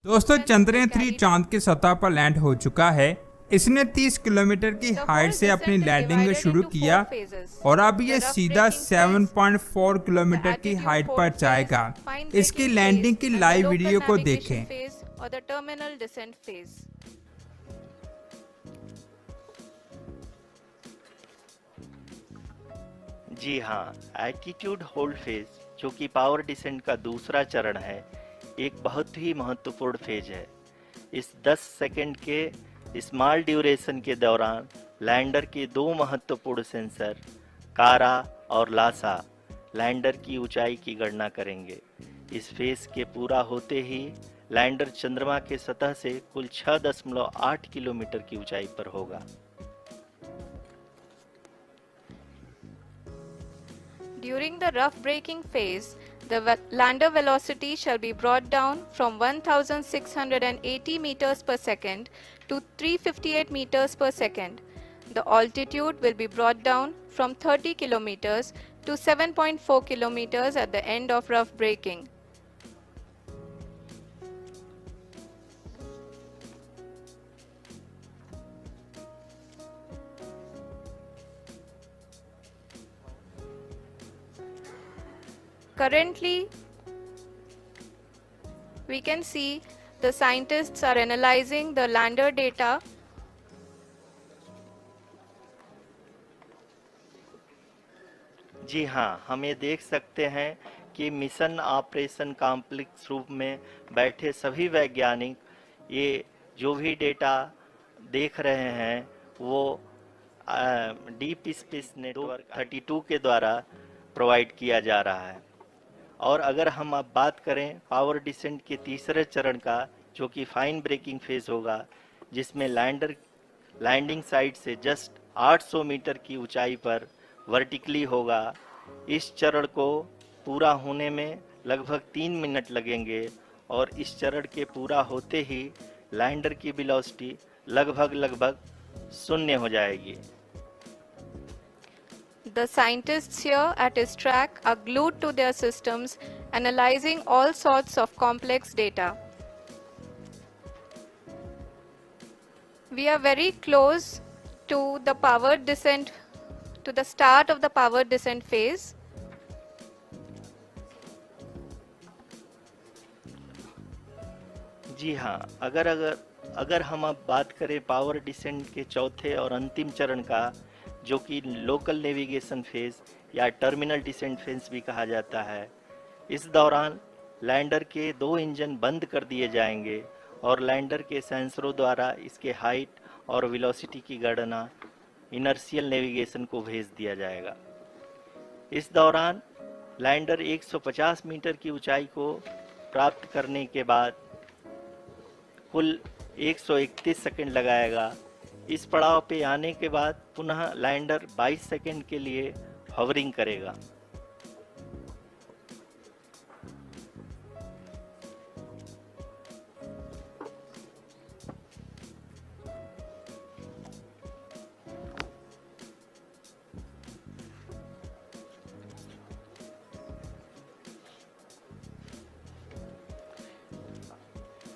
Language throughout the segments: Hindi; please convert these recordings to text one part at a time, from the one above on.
दोस्तों चंद्रयान 3 चांद की सतह पर लैंड हो चुका है। इसने 30 किलोमीटर की हाइट से अपनी लैंडिंग शुरू किया और अब ये सीधा 7.4 किलोमीटर की हाइट पर जाएगा। इसकी लैंडिंग की लाइव वीडियो को देखें। जी हाँ, एल्टीट्यूड होल्ड फेज जो कि पावर डिसेंट का दूसरा चरण है, एक बहुत ही महत्वपूर्ण फेज है। इस 10 सेकंड के स्मॉल ड्यूरेशन के दौरान लैंडर के दो महत्वपूर्ण सेंसर कारा और लासा लैंडर की ऊंचाई की गणना करेंगे। इस फेज के पूरा होते ही लैंडर चंद्रमा के सतह से कुल 6.8 किलोमीटर की ऊंचाई पर होगा। During the rough braking phase, the lander velocity shall be brought down from 1680 meters per second to 358 meters per second. The altitude will be brought down from 30 kilometers to 7.4 kilometers at the end of rough braking. Currently, we can see the scientists are analyzing the lander data. जी हाँ, हम ये देख सकते हैं कि मिशन ऑपरेशन कॉम्प्लेक्स रूप में बैठे सभी वैज्ञानिक ये जो भी डेटा देख रहे हैं वो डीप स्पेस नेटवर्क 32 के द्वारा प्रोवाइड किया जा रहा है। और अगर हम अब बात करें पावर डिसेंट के तीसरे चरण का, जो कि फाइन ब्रेकिंग फेज होगा, जिसमें लैंडिंग साइट से जस्ट 800 मीटर की ऊंचाई पर वर्टिकली होगा। इस चरण को पूरा होने में लगभग 3 मिनट लगेंगे और इस चरण के पूरा होते ही लैंडर की वेलोसिटी लगभग शून्य हो जाएगी। The scientists here at ISTRAC are glued to their systems, analyzing all sorts of complex data. We are very close to the power descent, to the start of the power descent phase. जी हाँ, अगर हम अब बात करें पावर डिसेंट के चौथे और अंतिम चरण का, जो कि लोकल नेविगेशन फेज या टर्मिनल डिसेंट फेज भी कहा जाता है, इस दौरान लैंडर के दो इंजन बंद कर दिए जाएंगे और लैंडर के सेंसरों द्वारा इसके हाइट और वेलोसिटी की गणना इनर्शियल नेविगेशन को भेज दिया जाएगा। इस दौरान लैंडर 150 मीटर की ऊंचाई को प्राप्त करने के बाद कुल 131 सेकंड लगाएगा। इस पड़ाव पे आने के बाद पुनः लैंडर 22 सेकंड के लिए हवरिंग करेगा।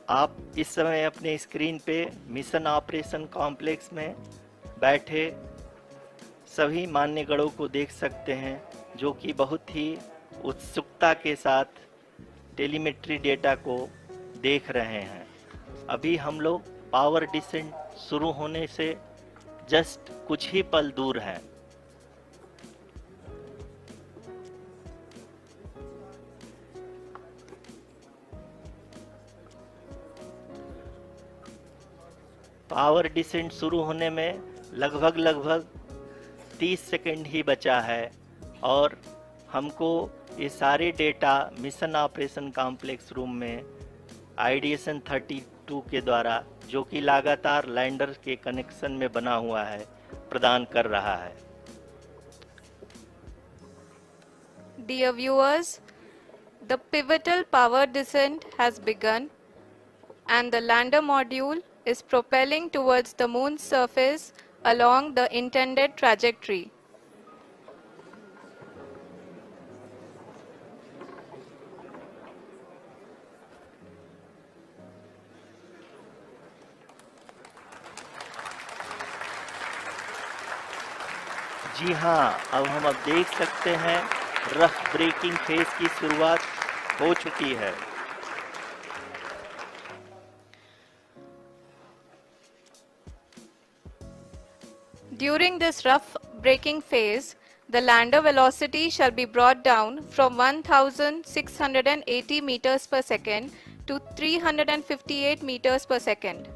आप इस समय अपने स्क्रीन पे मिशन ऑपरेशन कॉम्प्लेक्स में बैठे सभी मान्यगणों को देख सकते हैं, जो कि बहुत ही उत्सुकता के साथ टेलीमेट्री डेटा को देख रहे हैं। अभी हम लोग पावर डिसेंट शुरू होने से जस्ट कुछ ही पल दूर हैं। पावर डिसेंट शुरू होने में लगभग 30 सेकंड ही बचा है और हमको ये सारे data mission operation complex room में आईडीएसन 32 के द्वारा, जो कि लगातार लैंडर के कनेक्शन में बना हुआ है, प्रदान कर रहा है। Dear viewers, the pivotal power descent has begun and the lander module is propelling towards the moon's surface along the intended trajectory. जी हाँ, अब देख सकते हैं रफ ब्रेकिंग फेज की शुरुआत हो चुकी है। During this rough braking phase, the lander velocity shall be brought down from 1680 meters per second to 358 meters per second.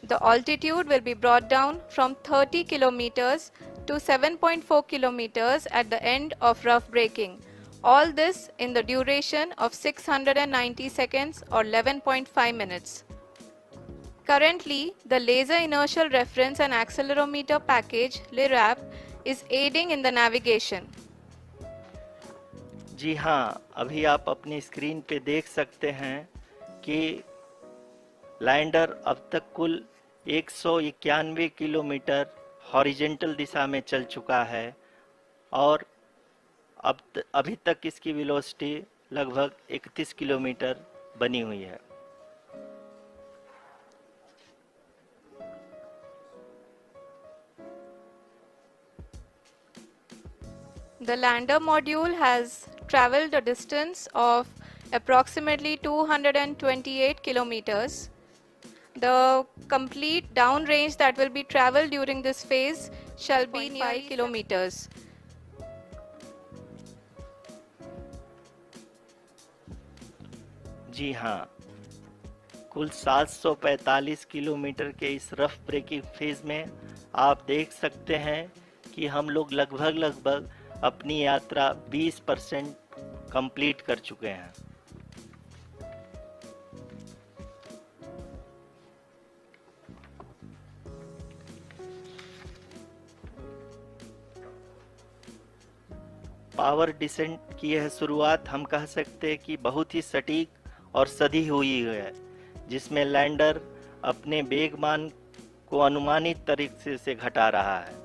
The altitude will be brought down from 30 kilometers to 7.4 kilometers at the end of rough braking. All this in the duration of 690 seconds or 11.5 minutes. Currently, the Laser Inertial Reference and Accelerometer package (LIRAP) is aiding in the navigation. जी हाँ, अभी आप अपनी स्क्रीन पे देख सकते हैं कि लैंडर अब तक कुल 191 किलोमीटर हॉरिजेंटल दिशा में चल चुका है और अभी तक इसकी वेलोसिटी लगभग 31 किलोमीटर बनी हुई है। The lander module has traveled a distance of approximately 228 kilometers. The complete downrange that will be traveled during this phase shall be near 5 kilometers. जी हाँ, कुल 745 किलोमीटर के इस रफ ब्रेकिंग फेज में आप देख सकते हैं कि हम लोग लगभग अपनी यात्रा 20% कंप्लीट कर चुके हैं। पावर डिसेंट की यह शुरुआत हम कह सकते हैं कि बहुत ही सटीक और सधी हुई है, जिसमें लैंडर अपने वेगमान को अनुमानित तरीके से घटा रहा है।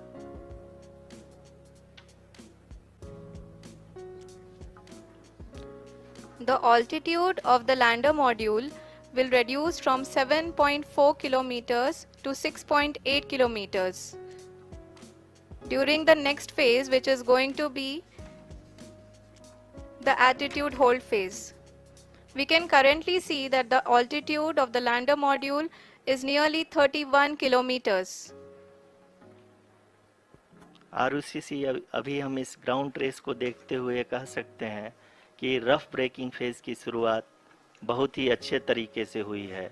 The altitude of the lander module will reduce from 7.4 kilometers to 6.8 kilometers. During the next phase, which is going to be the attitude hold phase, we can currently see that the altitude of the lander module is nearly 31 kilometers. Arushi, अभी हम इस ग्राउंड ट्रेस को देखते हुए कह सकते हैं कि रफ ब्रेकिंग फेज की शुरुआत बहुत ही अच्छे तरीके से हुई है।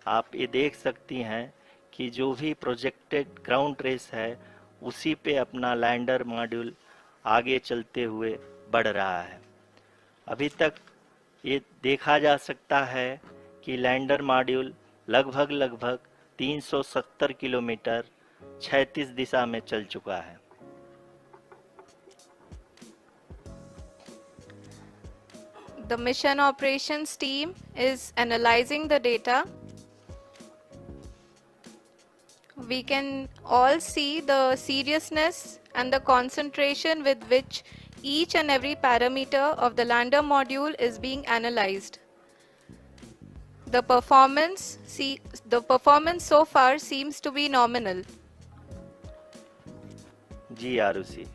आप ये देख सकती हैं कि जो भी प्रोजेक्टेड ग्राउंड ट्रेस है उसी पे अपना लैंडर मॉड्यूल आगे चलते हुए बढ़ रहा है। अभी तक ये देखा जा सकता है कि लैंडर मॉड्यूल लगभग 370 किलोमीटर 36 दिशा में चल चुका है। The mission operations team is analyzing the data. We can all see the seriousness and the concentration with which each and every parameter of the lander module is being analyzed. The performance so far seems to be nominal. जी आरुषि,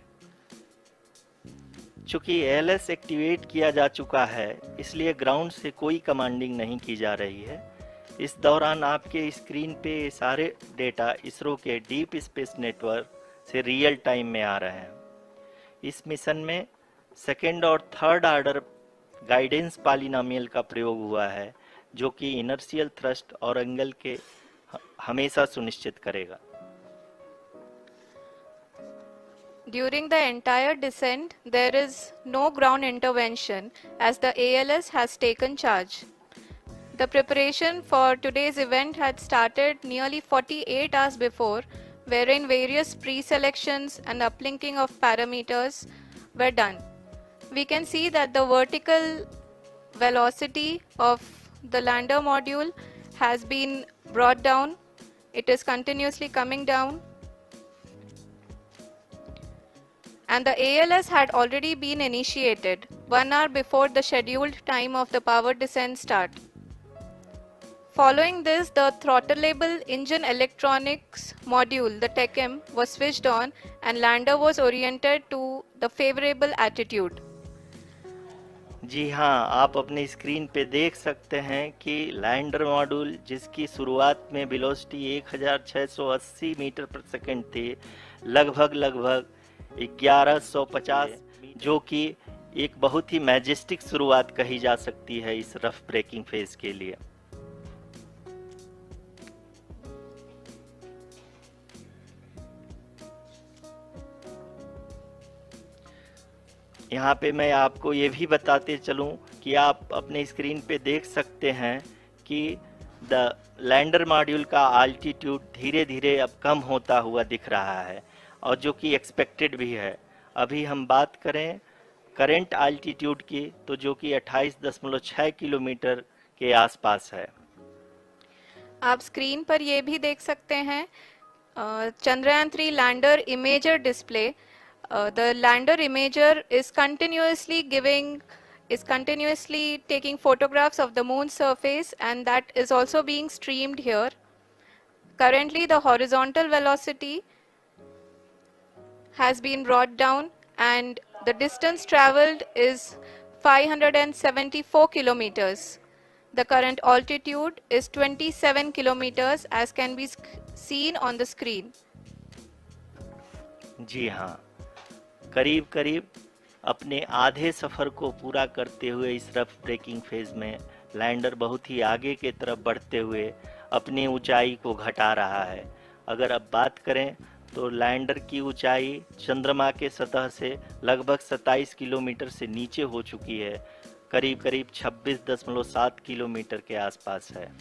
चूंकि एएलएस एक्टिवेट किया जा चुका है, इसलिए ग्राउंड से कोई कमांडिंग नहीं की जा रही है। इस दौरान आपके स्क्रीन पे सारे डेटा इसरो के डीप स्पेस नेटवर्क से रियल टाइम में आ रहे हैं। इस मिशन में सेकेंड और थर्ड ऑर्डर गाइडेंस पॉलिनोमियल का प्रयोग हुआ है, जो कि इनर्शियल थ्रस्ट और एंगल के हमेशा सुनिश्चित करेगा। During the entire descent, there is no ground intervention as the ALS has taken charge. The preparation for today's event had started nearly 48 hours before, wherein various pre-selections and uplinking of parameters were done. We can see that the vertical velocity of the lander module has been brought down. It is continuously coming down. And the ALS had already been initiated 1 hour before the scheduled time of the power descent start. Following this, the throttleable engine electronics module, the TECM, was switched on and lander was oriented to the favorable attitude. जी हाँ, आप अपनी स्क्रीन पे देख सकते हैं कि लैंडर मॉड्यूल जिसकी शुरुआत में वेलोसिटी 1680 मीटर पर सेकंड थी, लगभग 1150, जो कि एक बहुत ही मैजेस्टिक शुरुआत कही जा सकती है इस रफ ब्रेकिंग फेज के लिए। यहाँ पे मैं आपको ये भी बताते चलूँ कि आप अपने स्क्रीन पे देख सकते हैं कि द लैंडर मॉड्यूल का आल्टीट्यूड धीरे धीरे अब कम होता हुआ दिख रहा है, और जो कि एक्सपेक्टेड भी है। अभी हम बात करें करंट आल्टीट्यूड की, तो जो कि 28.6 किलोमीटर के आसपास है। आप स्क्रीन पर ये भी देख सकते हैं Chandrayaan 3 lander imager display. The lander imager is continuously taking photographs of the moon's surface, and that is also being streamed here. Currently, the horizontal velocity has been brought down and the distance traveled is 574 kilometers. The current altitude is 27 kilometers as can be seen on the screen. जी हाँ, करीब करीब अपने आधे सफ़र को पूरा करते हुए इस रफ ब्रेकिंग फेज में लैंडर बहुत ही आगे के तरफ बढ़ते हुए अपनी ऊंचाई को घटा रहा है। अगर अब बात करें तो लैंडर की ऊंचाई चंद्रमा के सतह से लगभग 27 किलोमीटर से नीचे हो चुकी है, करीब करीब 26.7 किलोमीटर के आसपास है।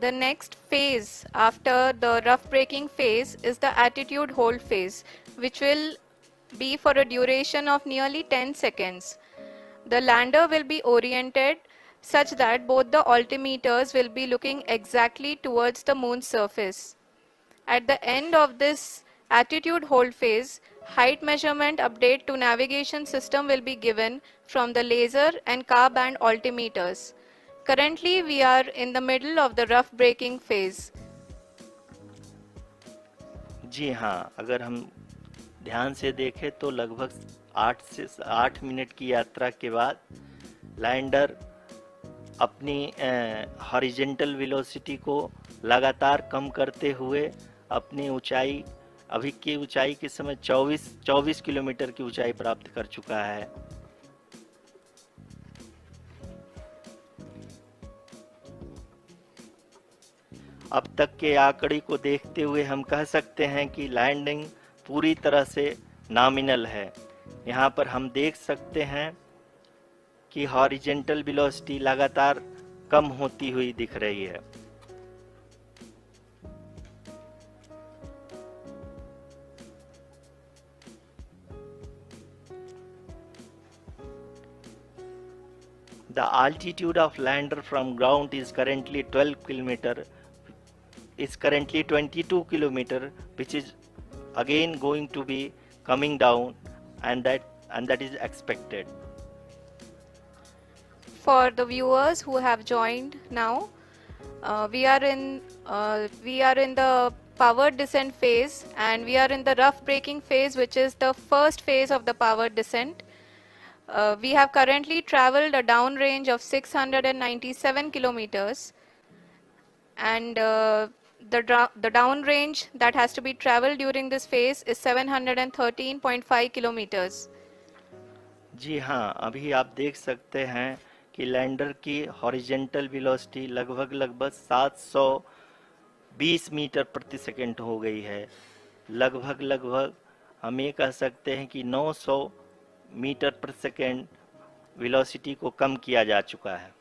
The next phase after the rough braking phase is the attitude hold phase, which will be for a duration of nearly 10 seconds. The lander will be oriented such that both the altimeters will be looking exactly towards the moon's surface. At the end of this attitude hold phase, height measurement update to navigation system will be given from the laser and car band altimeters. Currently, we are in the middle of the rough braking phase. जी हाँ, अगर हम ध्यान से देखें तो लगभग 8 मिनट की यात्रा के बाद लैंडर अपनी हॉरिजॉन्टल वेलोसिटी को लगातार कम करते हुए अपनी ऊंचाई, अभी की ऊंचाई के समय 24 किलोमीटर की ऊंचाई प्राप्त कर चुका है। अब तक के आंकड़े को देखते हुए हम कह सकते हैं कि लैंडिंग पूरी तरह से नॉमिनल है। यहाँ पर हम देख सकते हैं कि हॉरिजॉन्टल वेलोसिटी लगातार कम होती हुई दिख रही है। The altitude of lander from ground is currently 22 kilometer, which is again going to be coming down, and that is expected. For the viewers who have joined now, we are in the powered descent phase, and we are in the rough braking phase, which is the first phase of the powered descent. We have currently traveled a down range of 697 kilometers, and the down range that has to be traveled during this phase is 713.5 kilometers. जी हाँ, अभी आप देख सकते हैं कि लैंडर की हॉरिजॉन्टल वेलोसिटी लगभग 720 मीटर प्रति सेकंड हो गई है। लगभग हम ये कह सकते हैं कि 900 मीटर प्रति सेकंड वेलोसिटी को कम किया जा चुका है।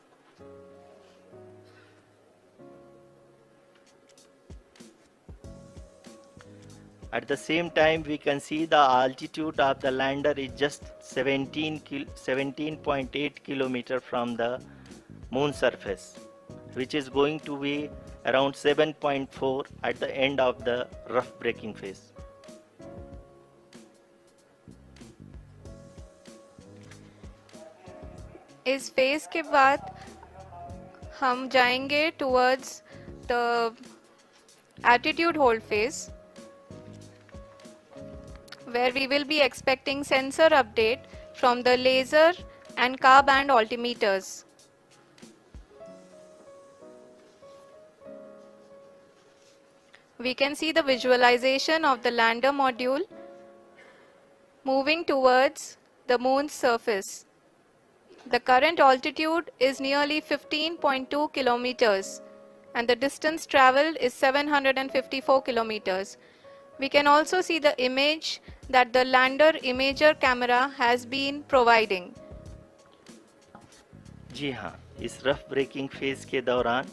At the same time, we can see the altitude of the lander is just 17.8 kilometer from the moon surface, which is going to be around 7.4 at the end of the rough braking phase. इस फेज के बाद हम जाएंगे towards the attitude hold phase, where we will be expecting sensor update from the laser and car band altimeters. We can see the visualization of the lander module moving towards the moon's surface. The current altitude is nearly 15.2 kilometers and the distance traveled is 754 kilometers. We can also see the image that the lander imager camera has been providing. जी हाँ, इस रफ ब्रेकिंग फेज के दौरान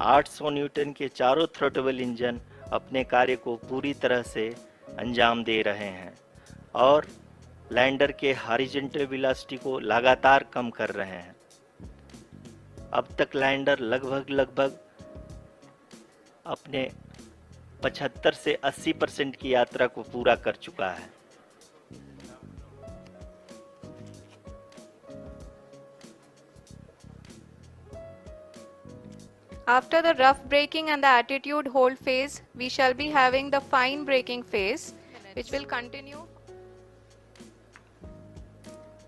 800 न्यूटन के चारों थ्रोटल इंजन अपने कार्य को पूरी तरह से अंजाम दे रहे हैं और लैंडर के हॉरिजॉन्टल वेलोसिटी को लगातार कम कर रहे हैं। अब तक लैंडर लगभग अपने 75 से 80% की यात्रा को पूरा कर चुका है। After the rough braking and the attitude hold phase, we shall be having the fine braking phase, which will continue.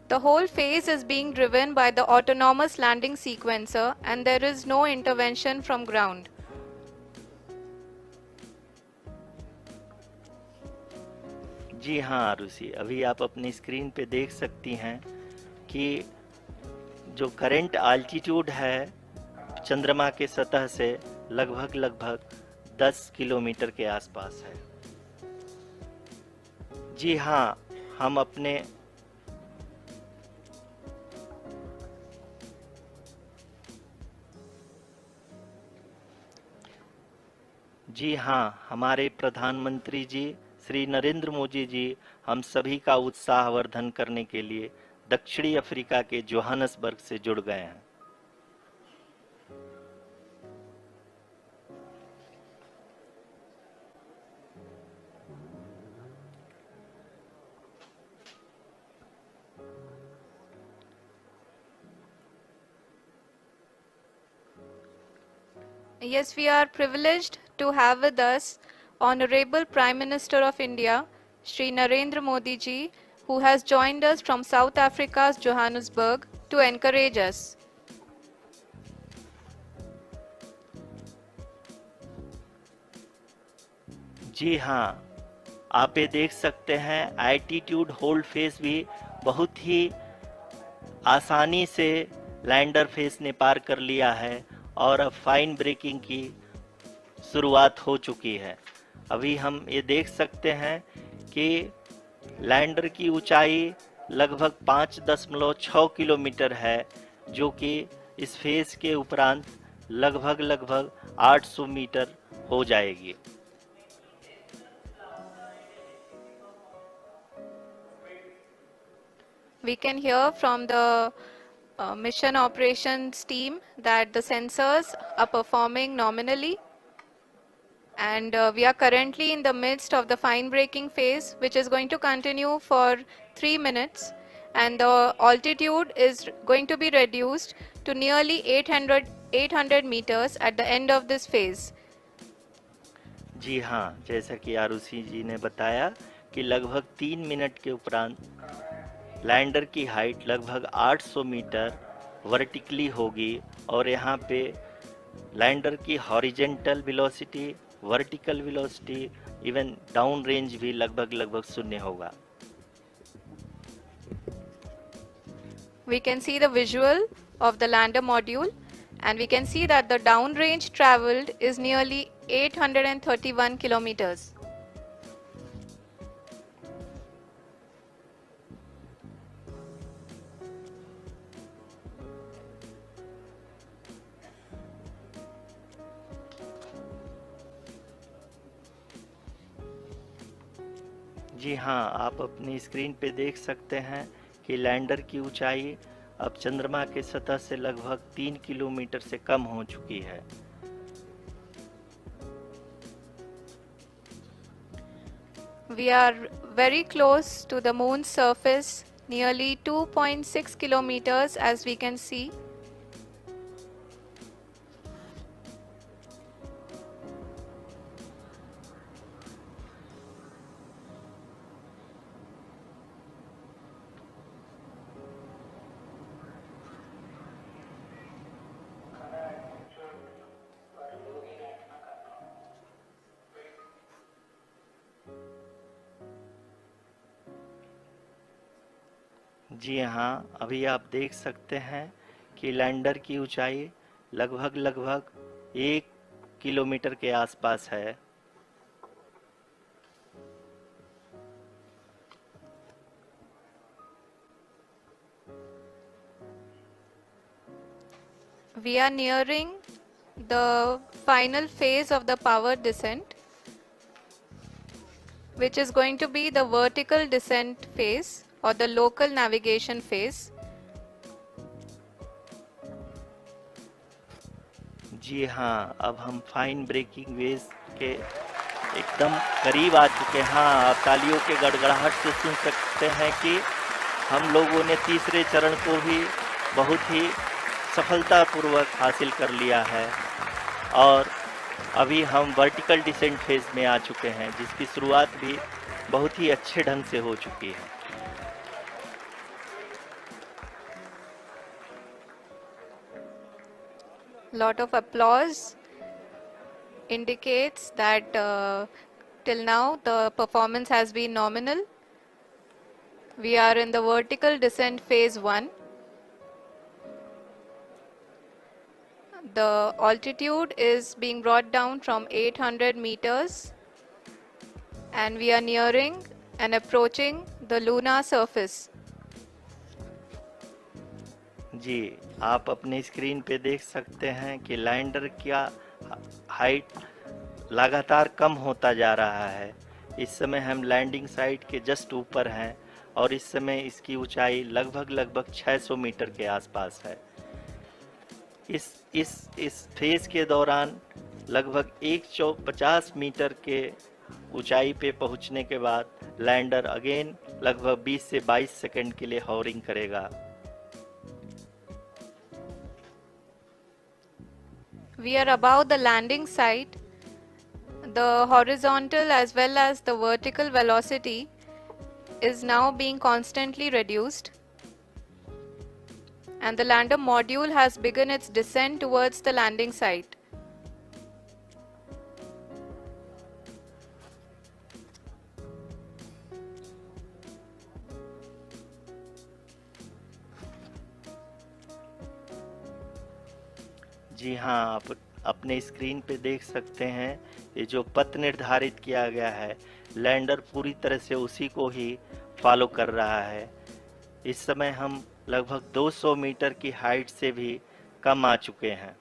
The whole phase is being driven by the autonomous landing sequencer and there is no intervention from ground. जी हाँ आरुषि, अभी आप अपनी स्क्रीन पे देख सकती हैं कि जो करंट आल्टीट्यूड है चंद्रमा के सतह से लगभग 10 किलोमीटर के आसपास है। जी हाँ, हम अपने हमारे प्रधानमंत्री जी श्री नरेंद्र मोदी जी हम सभी का उत्साहवर्धन करने के लिए दक्षिणी अफ्रीका के जोहानसबर्ग से जुड़ गए हैं। Yes, we are privileged to have with us Honorable Prime Minister of India, Shri Narendra Modi ji, who has joined us from South Africa's Johannesburg to encourage us. जी हाँ, आप ये देख सकते हैं एटीट्यूड होल्ड फेज भी बहुत ही आसानी से लैंडर फेज ने पार कर लिया है और अब फाइन ब्रेकिंग की शुरुआत हो चुकी है। अभी हम ये देख सकते हैं कि लैंडर की ऊंचाई लगभग 5.6 किलोमीटर है, जो कि इस फेज के उपरांत लगभग 800 मीटर हो जाएगी। We can hear from the mission operations team that the sensors are performing nominally, and we are currently in the midst of the fine braking phase, which is going to continue for 3 minutes, and the altitude is going to be reduced to nearly 800 meters at the end of this phase. जी हाँ, जैसा कि आरुषि जी ने बताया कि लगभग 3 मिनट के उपरांत लैंडर की हाइट लगभग 800 मीटर वर्टिकली होगी और यहाँ पे लैंडर की horizontal velocity, vertical velocity, even down range भी लगभग शून्य होगा। We can see the visual of the lander module and we can see that the down range traveled is nearly 831 kilometers. जी हाँ, आप अपनी स्क्रीन पे देख सकते हैं कि लैंडर की ऊंचाई अब चंद्रमा के सतह से लगभग 3 किलोमीटर से कम हो चुकी है। We are very close to the moon's surface nearly 2.6 kilometers as we can see. जी हाँ, अभी आप देख सकते हैं कि लैंडर की ऊंचाई लगभग 1 किलोमीटर के आसपास है। We are nearing the final phase of the power descent, which is going to be the vertical descent phase or the local navigation phase. जी हाँ, अब हम फाइन ब्रेकिंग वेव्स के एकदम करीब आ चुके हैं। हाँ, आप तालियों के गड़गड़ाहट से सुन सकते हैं कि हम लोगों ने तीसरे चरण को भी बहुत ही सफलतापूर्वक हासिल कर लिया है और अभी हम वर्टिकल डिसेंट फेज में आ चुके हैं, जिसकी शुरुआत भी बहुत ही अच्छे ढंग से हो चुकी है। Lot of applause indicates that till now the performance has been nominal. We are in the vertical descent phase 1. The altitude is being brought down from 800 meters and we are nearing and approaching the lunar surface. जी, आप अपने स्क्रीन पे देख सकते हैं कि लैंडर का हाइट लगातार कम होता जा रहा है। इस समय हम लैंडिंग साइट के जस्ट ऊपर हैं और इस समय इसकी ऊंचाई लगभग 600 मीटर के आसपास है। इस फेज के दौरान लगभग 150 मीटर के ऊंचाई पे पहुंचने के बाद लैंडर अगेन लगभग 20 से 22 सेकंड के लिए हॉवरिंग करेगा। We are above the landing site. The horizontal as well as the vertical velocity is now being constantly reduced. And the lander module has begun its descent towards the landing site. जी हाँ, आप अपने स्क्रीन पे देख सकते हैं ये जो पथ निर्धारित किया गया है, लैंडर पूरी तरह से उसी को ही फॉलो कर रहा है। इस समय हम लगभग 200 मीटर की हाइट से भी कम आ चुके हैं।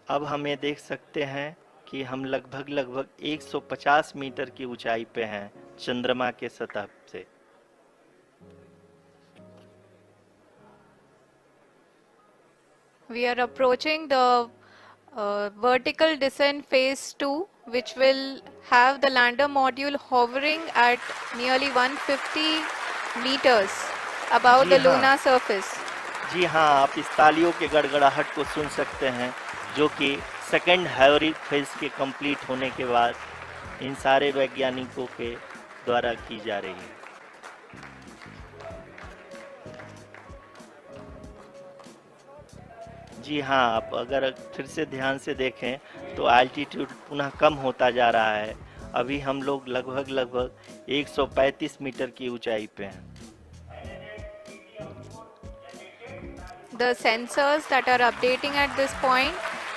अब हमें देख सकते हैं कि हम लगभग 150 मीटर की ऊंचाई पे हैं चंद्रमा के सतह से। We are approaching the vertical descent phase 2, which will have the lander module hovering at nearly 150 meters above the lunar surface. जी हाँ, आप इस तालियों के गड़गड़ाहट को सुन सकते हैं, जो कि सेकेंड हैवरिंग फेज के कंप्लीट होने के बाद इन सारे वैज्ञानिकों के द्वारा की जा रही है। जी हाँ, आप अगर फिर से ध्यान से देखें तो एल्टीट्यूड पुनः कम होता जा रहा है। अभी हम लोग लगभग 135 मीटर की ऊंचाई पे हैं। The sensors that are updating at this point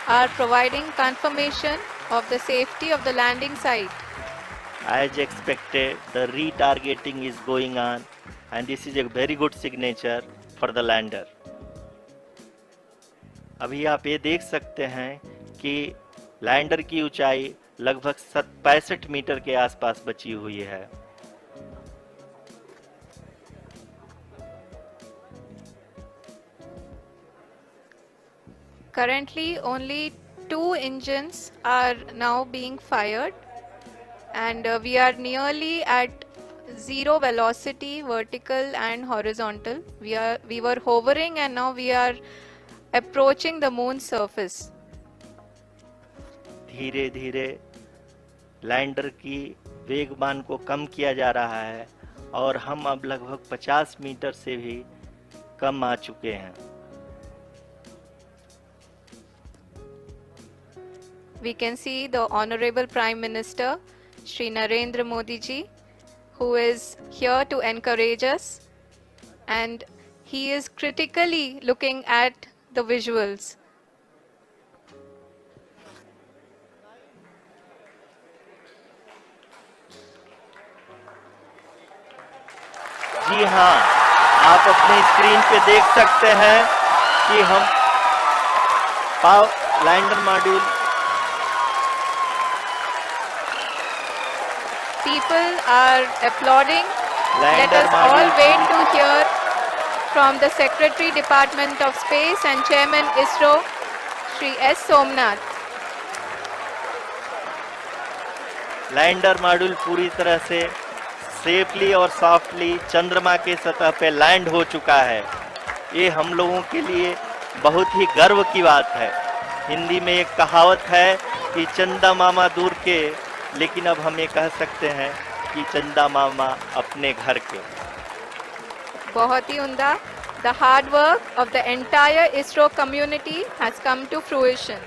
are providing confirmation of the safety of the landing site. As expected, the retargeting is going on and this is a very good signature for the lander. अभी आप ये देख सकते हैं कि लैंडर की ऊंचाई लगभग 65 मीटर के आसपास बची हुई है। Currently only 2 engines are now being fired, and we are nearly at zero velocity, vertical and horizontal. We were hovering and now we are approaching the moon's surface. धीरे धीरे लैंडर की वेगमान को कम किया जा रहा है और हम अब लगभग 50 मीटर से भी कम आ चुके हैं. We can see the Honorable Prime Minister, Shri Narendra Modi ji, who is here to encourage us, and he is critically looking at the visuals. जी हाँ, आप अपनी स्क्रीन पे देख सकते हैं कि हम lander module. People are applauding. Let Lander us all module wait to hear from the Secretary Department of Space and Chairman ISRO, Shri S. Somnath. Lander module पूरी तरह से सेफली और सॉफ्टली चंद्रमा के सतह पे लैंड हो चुका है. ये हम लोगों के लिए बहुत ही गर्व की बात है. हिंदी में एक कहावत है कि चंदा मामा दूर के, लेकिन अब हम ये कह सकते हैं कि चंदा मामा अपने घर के. बहुत ही उम्दा. The hard work of the entire ISRO community has come to fruition.